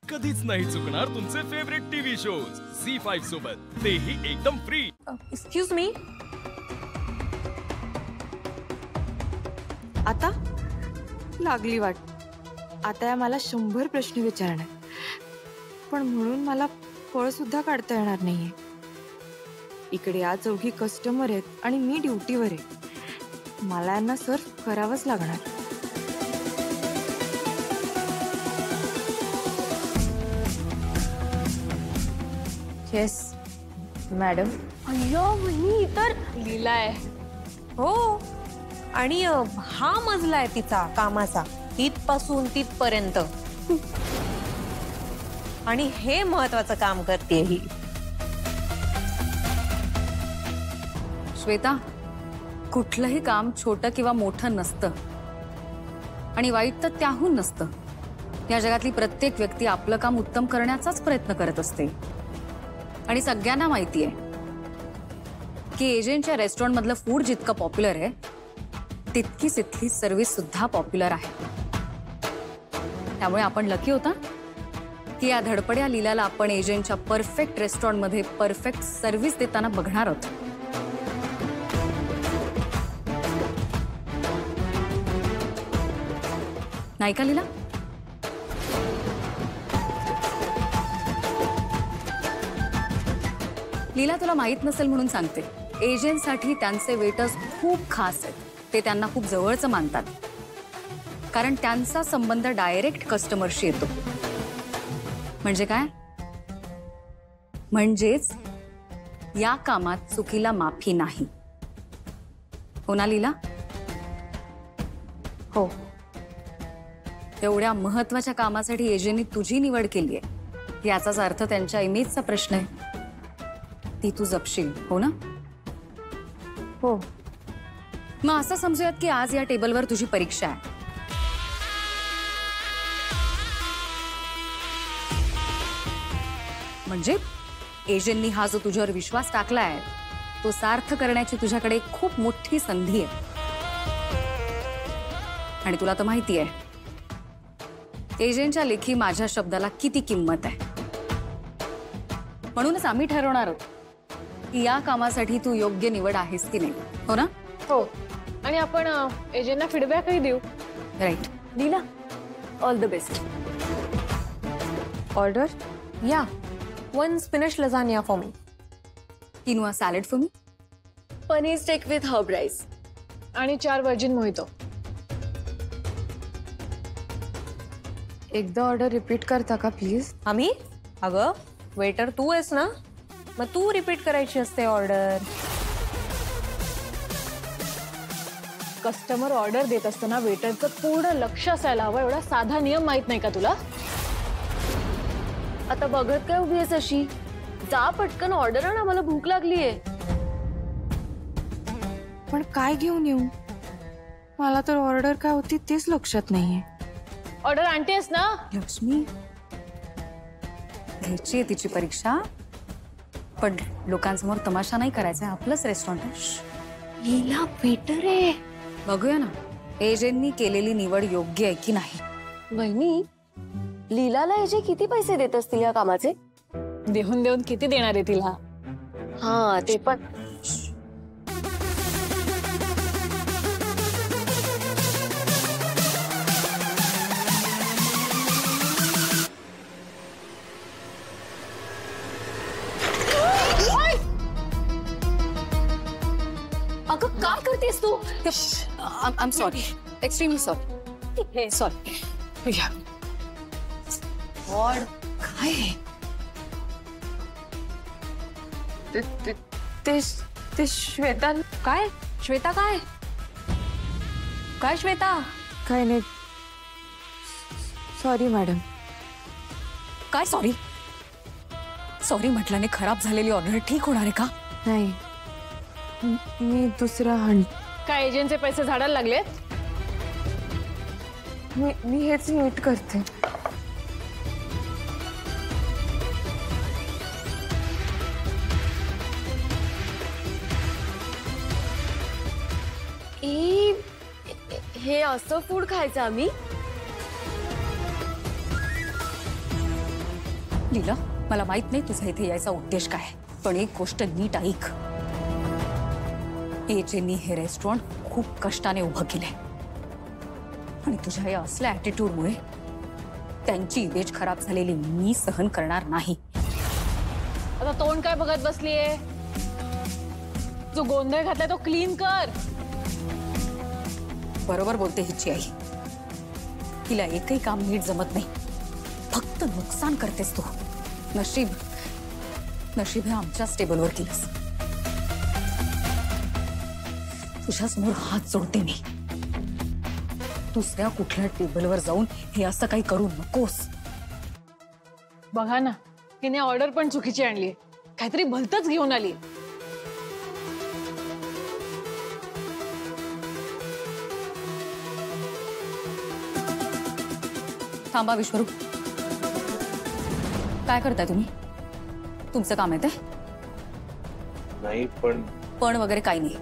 कधीच नाही चुकणार तुमचे फेवरेट टीव्ही शोज झी5 सोबत, तेही एकदम फ्री। एक्सक्यूज मी, आता लागली वाट। आता या मला 100 प्रश्न विचारणार, पण म्हणून मला फळ सुद्धा काढता येणार नाहीये। इकडे या चौघी कस्टमर आहेत आणि मी ड्युटीवर आहे, मला यांना सर्व करावंच लागणार। Yes madam. अय्यो वहिनी, तर लिहिलाय हो, आणि हा मजला आहे तिचा कामाचा, तिथपासून तिथपर्यंत। आणि हे महत्वाचं काम करते ही। श्वेता, कुठलंही काम छोटं किंवा मोठं नसतं, आणि वाईट तर त्याहून नसतं। या जगातली प्रत्येक व्यक्ती आपलं काम उत्तम करण्याचाच प्रयत्न करत असते, आणि सगळ्यांना माहिती आहे की एजंटच्या रेस्टॉरंट मधलं फूड जितकं पॉप्युलर आहे, तितकीच इथली सर्व्हिस सुद्धा पॉप्युलर आहे। त्यामुळे आपण लकी होता की या धडपड्या लीलाला आपण एजंटच्या परफेक्ट रेस्टॉरंट मध्ये परफेक्ट सर्व्हिस देताना बघणार आहोत। नाही का लीला? लीला, तुला माहित नसेल म्हणून सांगते, एजंटसाठी त्यांचे वेटर्स खूप खास आहेत। ते त्यांना खूप जवळचं मानतात, कारण त्यांचा संबंध डायरेक्ट कस्टमरशी येतो। म्हणजे काय? म्हणजेच या कामात चुकीला माफी नाही, हो ना लीला? हो। एवढ्या महत्वाच्या कामासाठी एजंटनी तुझी निवड केली आहे, याचाच अर्थ त्यांच्या इमेजचा प्रश्न आहे, ती तू जपशील, हो ना? हो। मग असं समजूयात की आज या टेबलवर तुझी परीक्षा आहे। म्हणजे एजंटनी हा जो तुझ्यावर विश्वास टाकलाय, तो सार्थ करण्याची तुझ्याकडे खूप मोठी संधी आहे। आणि तुला तर माहिती आहे एजंटच्या लेखी माझ्या शब्दाला किती किंमत आहे। म्हणूनच आम्ही ठरवणार आहोत की या कामासाठी तू योग्य निवड आहेस की नाही, हो ना? हो, आणि आपण एजंटना फीडबॅकही देऊ। Right Leela, all the best. Order? या 1 spinach lasagna for me, quinoa salad for me, paneer steak with herb rice, आणि 4 वर्जिन मोहितो। एकदा ऑर्डर रिपीट करता का प्लीज? आम्ही? अगं वेटर तू आहेस ना, मग तू रिपीट करायची असते ऑर्डर। कस्टमर ऑर्डर देत असताना वेटरचं पूर्ण लक्ष असायला हवं, एवढा साधा नियम माहित नाही का तुला? आता बघत काय उभी आहेस अशी? जा पटकन ऑर्डर आण, आम्हाला भूक लागलीये। पण काय घेऊन येऊ? मला तर ऑर्डर काय होती तेच लक्षात नाहीये। ऑर्डर आणतेस ना? लक्ष्मी, घ्यायची आहे तिची परीक्षा, पण लोकांसमोर तमाशा नाही करायचा, आपलंच रेस्टॉरंट आहे। लीला वेटर आहे। बघूया ना एजंटनी केलेली निवड योग्य आहे की नाही। वहिनी, लीलाला एजे किती पैसे देत असतील या कामाचे? देऊन देऊन किती देणार आहे तिला? हा ते पण। अगं काय करतेस तू? I am sorry, extremely sorry, sorry. और काय? ते श्वेता। काय श्वेता? काय काय श्वेता? काय नाही, सॉरी मॅडम। काय सॉरी? सॉरी म्हटल्याने खराब झालेली ऑर्डर ठीक होणार आहे का? नाही, मी दुसरा काय एजंटचे पैसे झाडायला लागलेत? मी हेच नीट करते। हे असं फूड खायचं आम्ही? लीला, मला माहित नाही तुझा इथे यायचा उद्देश काय, पण एक गोष्ट नीट ऐक. एजेंनी हे रेस्टॉरंट खूप कष्टाने उभं केलंय आणि तुझ्या या असल्या ऍटिट्यूडमुळे त्यांची इमेज खराब झालेली मी सहन करणार नाही. आता तोंड काय बघत बसलीये? जो गोंधळ घातलाय तो क्लीन कर. बरोबर बोलते हिची आई. तिला एकही काम नीट जमत नाही, फक्त नुकसान करतेस तू. नशीब हे आमच्याच टेबलवर केलंस. तुझ्या समोर हात जोडते मी. दुसऱ्या कुठल्या टेबलवर जाऊन हे असं काही करू नकोस. बघा ना, तिने ऑर्डर पण चुकीची आणली, काहीतरी भलतच घेऊन आली. थांबा विश्वरूप, काय करताय तुम्ही? तुमचं काम आहे ते? नाही, पण वगैरे काही नाही.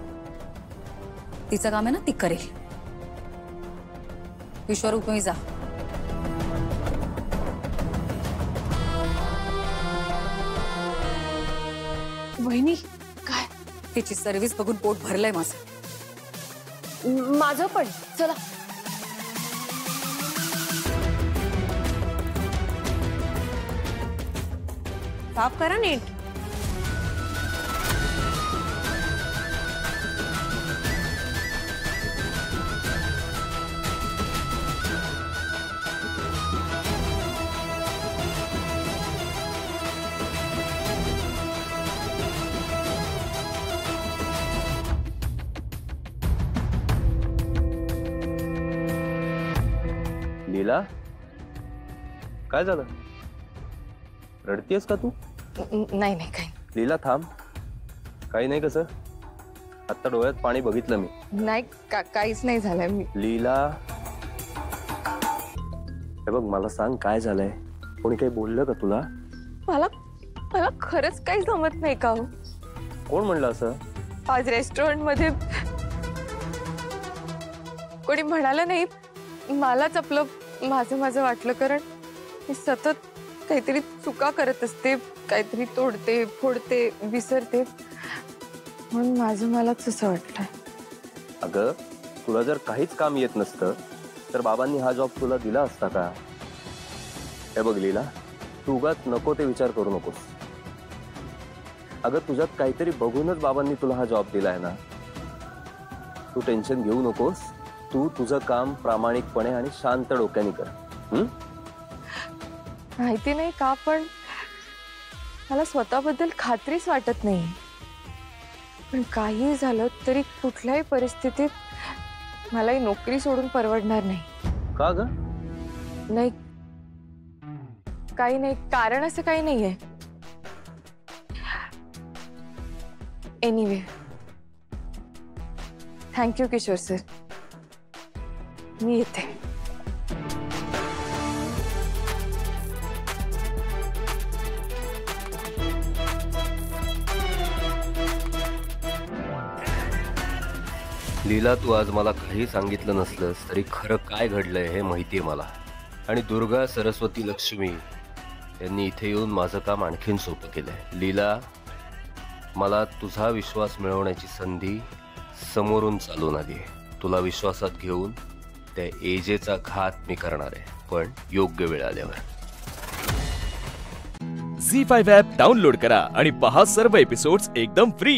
तिचं काम आहे ना, ती करेल. विश्वरूप तुम्ही जा. वहिनी काय? तिची सर्व्हिस बघून पोट भरलंय माझं. माझं पण. चला. साफ करा नीट. लीला, काय झालं? रडतीयस का तू? नाही नाही काही लीला थांब. काही नाही. कसं? आता डोळ्यात पाणी बघितलं मी. नाही. काहीच नाही झालंय. मी लीला, हे बघ, मला सांग काय झालंय? कोणी काही बोललं का तुला? मला खरंच काही जमत नाही का हो? कोण म्हणलं असं? आज रेस्टॉरंट मध्ये कोणी म्हणालं नाही, मलाच आपलं माझं वाटलं. कारण मी सतत काहीतरी चुका करत असते, काहीतरी तोडते, फोडते, विसरते, म्हणून मलाच असं वाटलंय. अगं, तुला जर काहीच काम येत नसतं तर बाबांनी हा जॉब तुला दिला असता का? हे बघ लीला, तू उगाच नको ते विचार करू नकोस. अगं, तुझ्यात काहीतरी बघूनच बाबांनी तुला हा जॉब दिलाय ना. तू टेन्शन घेऊ नकोस. तू तुझं काम प्रामाणिकपणे आणि शांत डोक्याने कर. माहिती नाही का, पण मला स्वतःबद्दल खात्रीच वाटत नाही. पण काही झालं तरी कुठल्याही परिस्थितीत मला ही नोकरी सोडून परवडणार नाही. का ग? नाही, काही नाही, कारण असं काही नाहीये. Anyway, thank you Kishore sir. मी येते. लीला, तू आज मला काही सांगितलं नसलंस तरी खरं काय घडलंय हे माहितीये मला. आणि दुर्गा, सरस्वती, लक्ष्मी यांनी इथे येऊन माझं काम आणखीन सोपं केलंय. लीला, मला तुझा विश्वास मिळवण्याची संधी समोरून चालून आली आहे. तुला विश्वासात घेऊन त्या एजेचा घात मी करणार आहे, पण योग्य वेळ आल्यावर. झी5 ॲप डाउनलोड करा आणि पहा सर्व एपिसोड्स एकदम फ्री.